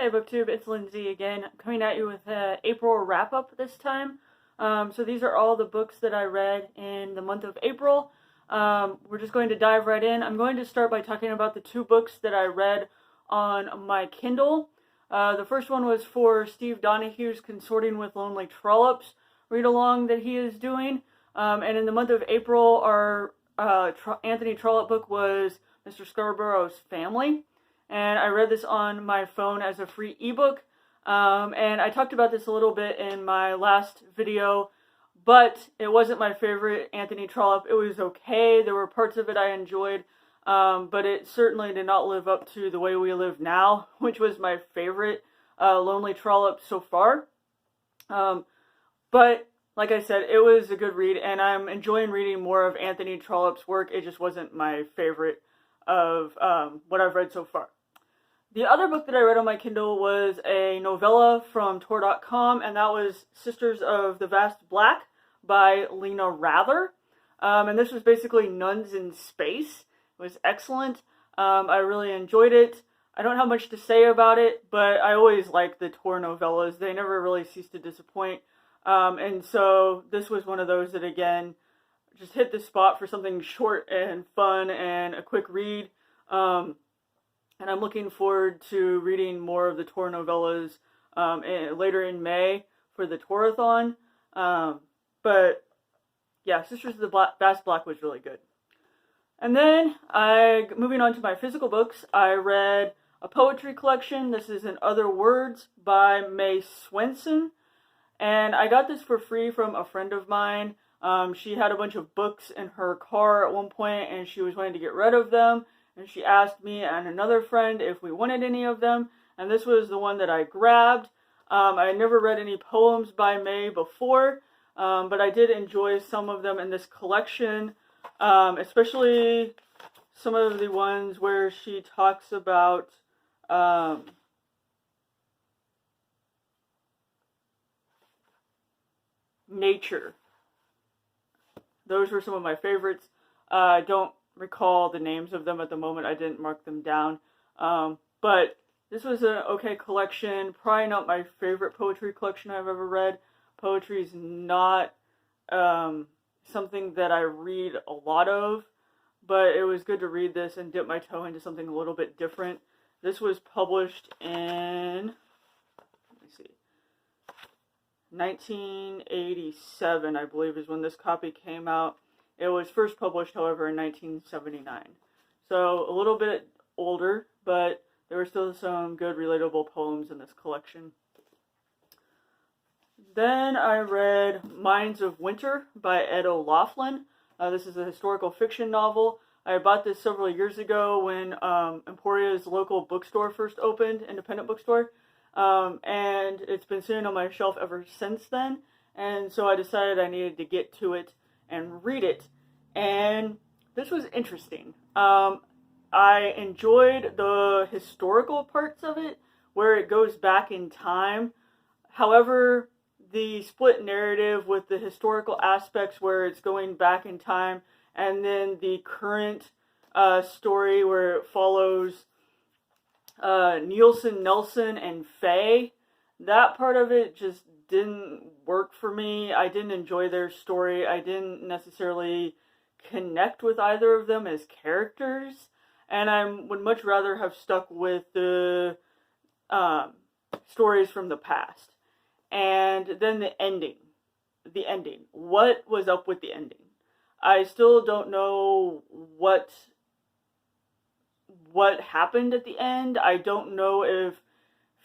Hey BookTube, it's Lindsay again, coming at you with an April wrap-up this time. So these are all the books that I read in the month of April. We're just going to dive right in. I'm going to start by talking about the two books that I read on my Kindle. The first one was for Steve Donahue's Consorting with Lonely Trollops read-along that he is doing. And in the month of April, our Anthony Trollope book was Mr. Scarborough's Family. And I read this on my phone as a free ebook. And I talked about this a little bit in my last video, but it wasn't my favorite Anthony Trollope. It was okay. There were parts of it I enjoyed, but it certainly did not live up to The Way We Live Now, which was my favorite Lonely Trollope so far. But like I said, it was a good read, and I'm enjoying reading more of Anthony Trollope's work. It just wasn't my favorite of what I've read so far. The other book that I read on my Kindle was a novella from Tor.com, and that was Sisters of the Vast Black by Lena Rather. And this was basically nuns in space. It was excellent. I really enjoyed it. I don't have much to say about it, but I always like the Tor novellas. They never really cease to disappoint. And so this was one of those that, again, just hit the spot for something short and fun and a quick read. And I'm looking forward to reading more of the Tor novellas later in May for the Torathon. But yeah, Sisters of the Vast Black was really good. And then, moving on to my physical books, I read a poetry collection. This is In Other Words by Mae Swenson. And I got this for free from a friend of mine. She had a bunch of books in her car at one point, and she was wanting to get rid of them. And she asked me and another friend if we wanted any of them. And this was the one that I grabbed. I had never read any poems by Mae before, but I did enjoy some of them in this collection, especially some of the ones where she talks about nature. Those were some of my favorites. I don't recall the names of them at the moment. I didn't mark them down. But this was an okay collection. Probably not my favorite poetry collection I've ever read. Poetry is not something that I read a lot of, but it was good to read this and dip my toe into something a little bit different. This was published in, 1987, I believe, is when this copy came out. It was first published, however, in 1979. So a little bit older, but there were still some good, relatable poems in this collection. Then I read Minds of Winter by Ed O'Loughlin. This is a historical fiction novel. I bought this several years ago when Emporia's local bookstore first opened, independent bookstore. And it's been sitting on my shelf ever since then. And so I decided I needed to get to it and read it. And this was interesting. I enjoyed the historical parts of it, where it goes back in time. However, the split narrative with the historical aspects where it's going back in time, and then the current story where it follows Nielsen, Nelson, and Faye, that part of it just didn't work for me. I didn't enjoy their story. I didn't necessarily connect with either of them as characters, and I would much rather have stuck with the stories from the past. And then the ending. What was up with the ending? I still don't know what happened at the end. I don't know if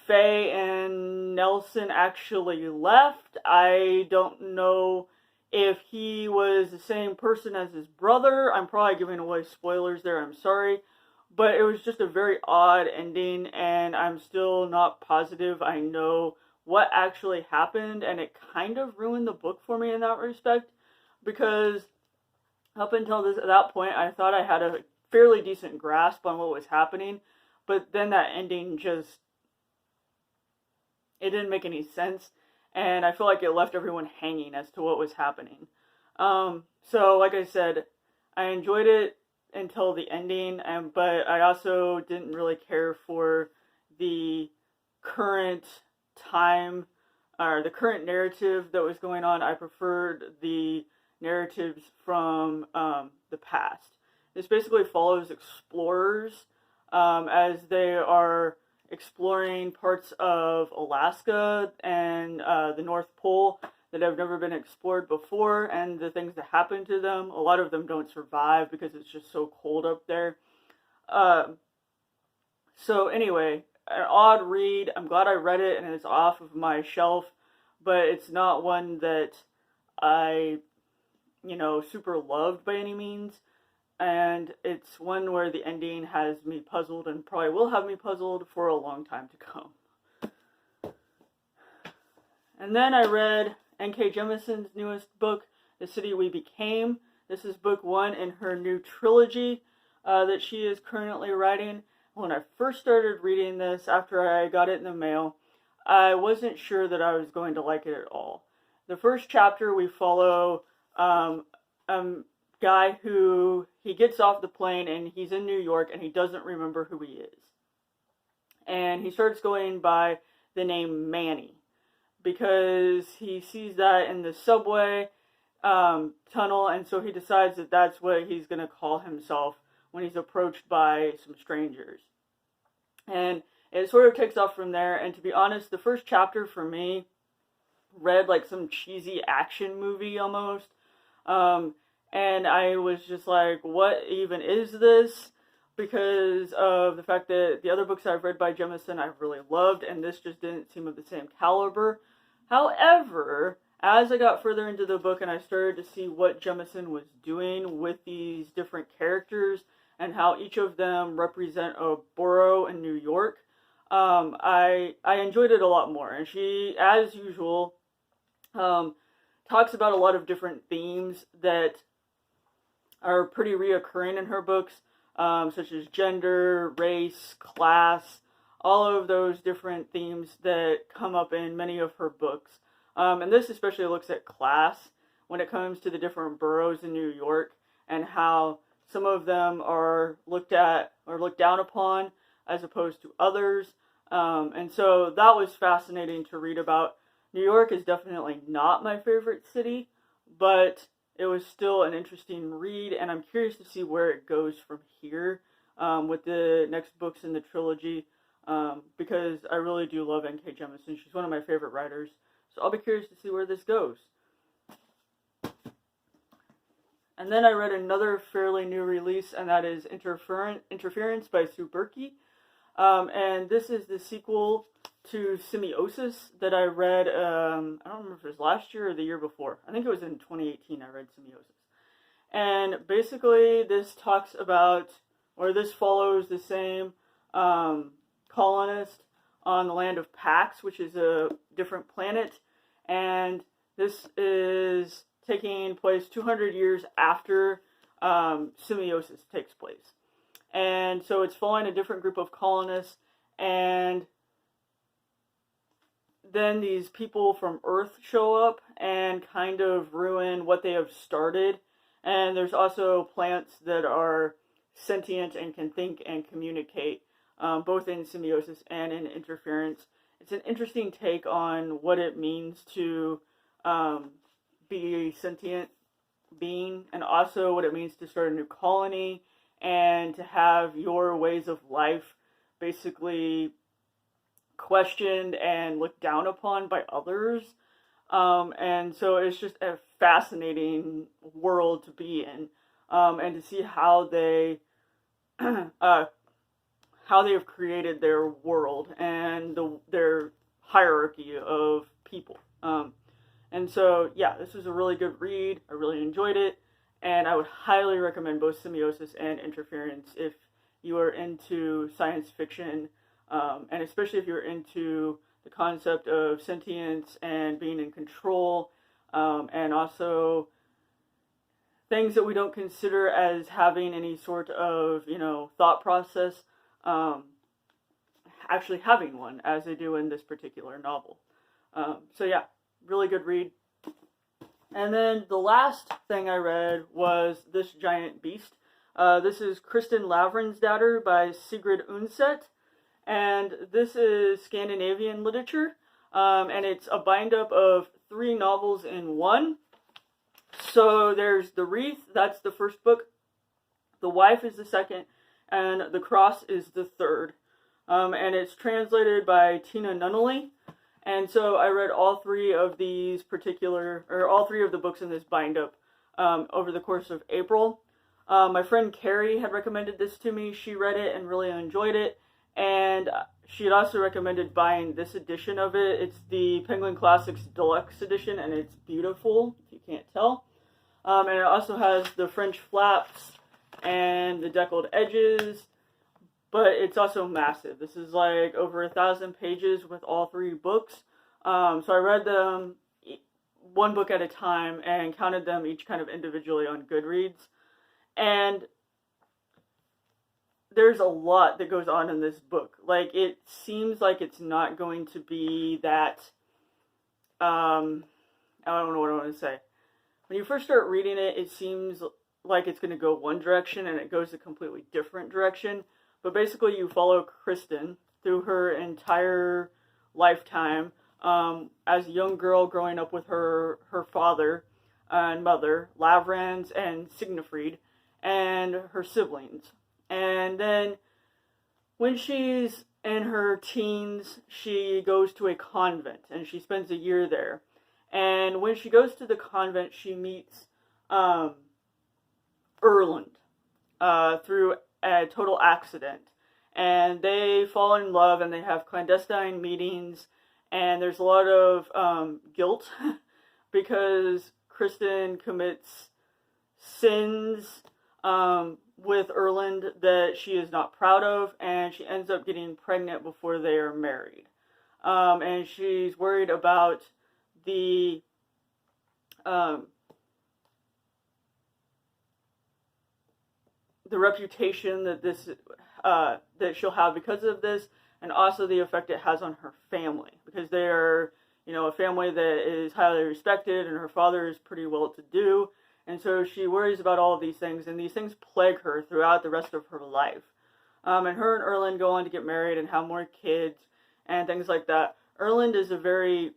Faye and Nelson actually left. I don't know if he was the same person as his brother. I'm probably giving away spoilers there, I'm sorry. But it was just a very odd ending, and I'm still not positive I know what actually happened, and it kind of ruined the book for me in that respect, because up until that point, I thought I had a fairly decent grasp on what was happening, but then that ending just, it didn't make any sense, and I feel like it left everyone hanging as to what was happening. So, like I said, I enjoyed it until the ending, but I also didn't really care for the current time, or the current narrative that was going on. I preferred the narratives from the past. This basically follows explorers as they are exploring parts of Alaska and the North Pole that have never been explored before, and the things that happen to them. A lot of them don't survive because it's just so cold up there. So anyway, an odd read. I'm glad I read it and it's off of my shelf, but it's not one that I, super loved by any means. And it's one where the ending has me puzzled and probably will have me puzzled for a long time to come. And then I read N.K. Jemisin's newest book, The City We Became. This is book 1 in her new trilogy that she is currently writing. When I first started reading this, after I got it in the mail, I wasn't sure that I was going to like it at all. The first chapter, we follow guy who, he gets off the plane and he's in New York and he doesn't remember who he is. And he starts going by the name Manny because he sees that in the subway tunnel, and so he decides that that's what he's going to call himself when he's approached by some strangers. And it sort of takes off from there, and to be honest, the first chapter for me read like some cheesy action movie almost. And I was just like, what even is this? Because of the fact that the other books I've read by Jemisin I've really loved, and this just didn't seem of the same caliber. However, as I got further into the book and I started to see what Jemisin was doing with these different characters and how each of them represent a borough in New York, I enjoyed it a lot more. And she, as usual, talks about a lot of different themes that are pretty reoccurring in her books, such as gender, race, class, all of those different themes that come up in many of her books. And this especially looks at class when it comes to the different boroughs in New York and how some of them are looked at or looked down upon as opposed to others. And so that was fascinating to read about. New York is definitely not my favorite city, but it was still an interesting read, and I'm curious to see where it goes from here with the next books in the trilogy, because I really do love N.K. Jemisin. She's one of my favorite writers, so I'll be curious to see where this goes. And then I read another fairly new release, and that is Interference by Sue Berkey. And this is the sequel to Semiosis that I read, I don't remember if it was last year or the year before. I think it was in 2018 I read Semiosis. And basically this talks about, or this follows the same colonist on the land of Pax, which is a different planet. And this is taking place 200 years after Semiosis takes place. And so it's following a different group of colonists, and then these people from Earth show up and kind of ruin what they have started. And there's also plants that are sentient and can think and communicate, both in Semiosis and in Interference. It's an interesting take on what it means to be a sentient being, and also what it means to start a new colony and to have your ways of life basically questioned and looked down upon by others. And so it's just a fascinating world to be in, and to see how they have created their world and their hierarchy of people. And so, yeah, this was a really good read. I really enjoyed it. And I would highly recommend both Semiosis and Interference if you are into science fiction, and especially if you're into the concept of sentience and being in control, and also things that we don't consider as having any sort of, thought process, actually having one, as they do in this particular novel. So yeah, really good read. And then the last thing I read was This Giant Beast. This is Kristen Lavransdatter by Sigrid Undset. and this is Scandinavian literature, and it's a bind-up of 3 novels in one. So there's The Wreath, that's the first book, The Wife is the second, and The Cross is the third. And it's translated by Tina Nunnally. And so I read all 3 of these all 3 of the books in this bind-up over the course of April. My friend Carrie had recommended this to me. She read it and really enjoyed it. And she had also recommended buying this edition of it. It's the Penguin Classics Deluxe Edition, and it's beautiful, if you can't tell. And it also has the French flaps and the deckled edges, but it's also massive. This is like over 1,000 pages with all 3 books. So I read them one book at a time and counted them each kind of individually on Goodreads. And there's a lot that goes on in this book. Like, it seems like it's not going to be that, I don't know what I want to say. When you first start reading it, it seems like it's going to go one direction, and it goes a completely different direction. But basically, you follow Kristen through her entire lifetime as a young girl growing up with her father and mother, Lavrans and Signifried, and her siblings. And then when she's in her teens, she goes to a convent, and she spends a year there. And when she goes to the convent, she meets Erland through a total accident. And they fall in love, and they have clandestine meetings, and there's a lot of guilt because Kristen commits sins with Erland that she is not proud of, and she ends up getting pregnant before they are married. And she's worried about the reputation that that she'll have because of this, and also the effect it has on her family, because they are, a family that is highly respected, and her father is pretty well-to-do. And so she worries about all of these things, and these things plague her throughout the rest of her life. And her and Erland go on to get married and have more kids and things like that. Erland is a very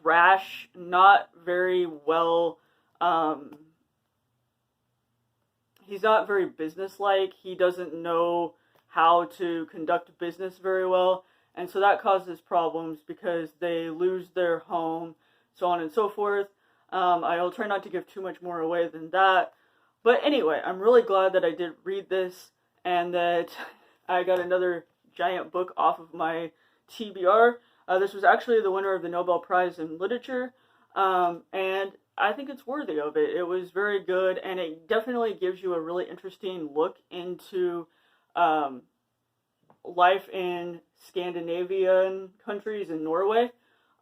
brash, not very well, he's not very businesslike. He doesn't know how to conduct business very well. And so that causes problems because they lose their home, so on and so forth. I'll try not to give too much more away than that. But anyway, I'm really glad that I did read this and that I got another giant book off of my TBR. This was actually the winner of the Nobel Prize in Literature, and I think it's worthy of it. It was very good, and it definitely gives you a really interesting look into life in Scandinavian countries in Norway.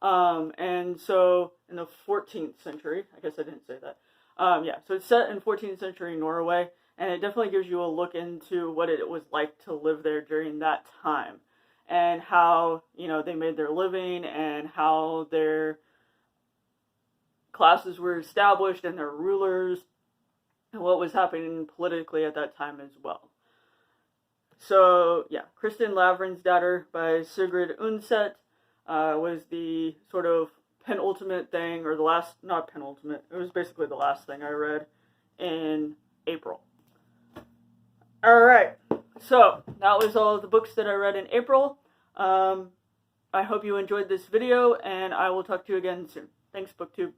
And so in the 14th century, I guess I didn't say that. So it's set in 14th century Norway, and it definitely gives you a look into what it was like to live there during that time, and how, they made their living, and how their classes were established, and their rulers, and what was happening politically at that time as well. So, yeah, Kristen Lavransdatter by Sigrid Undset was the sort of penultimate thing, or the last, not penultimate, it was basically the last thing I read in April. Alright, so that was all of the books that I read in April. I hope you enjoyed this video, and I will talk to you again soon. Thanks, BookTube.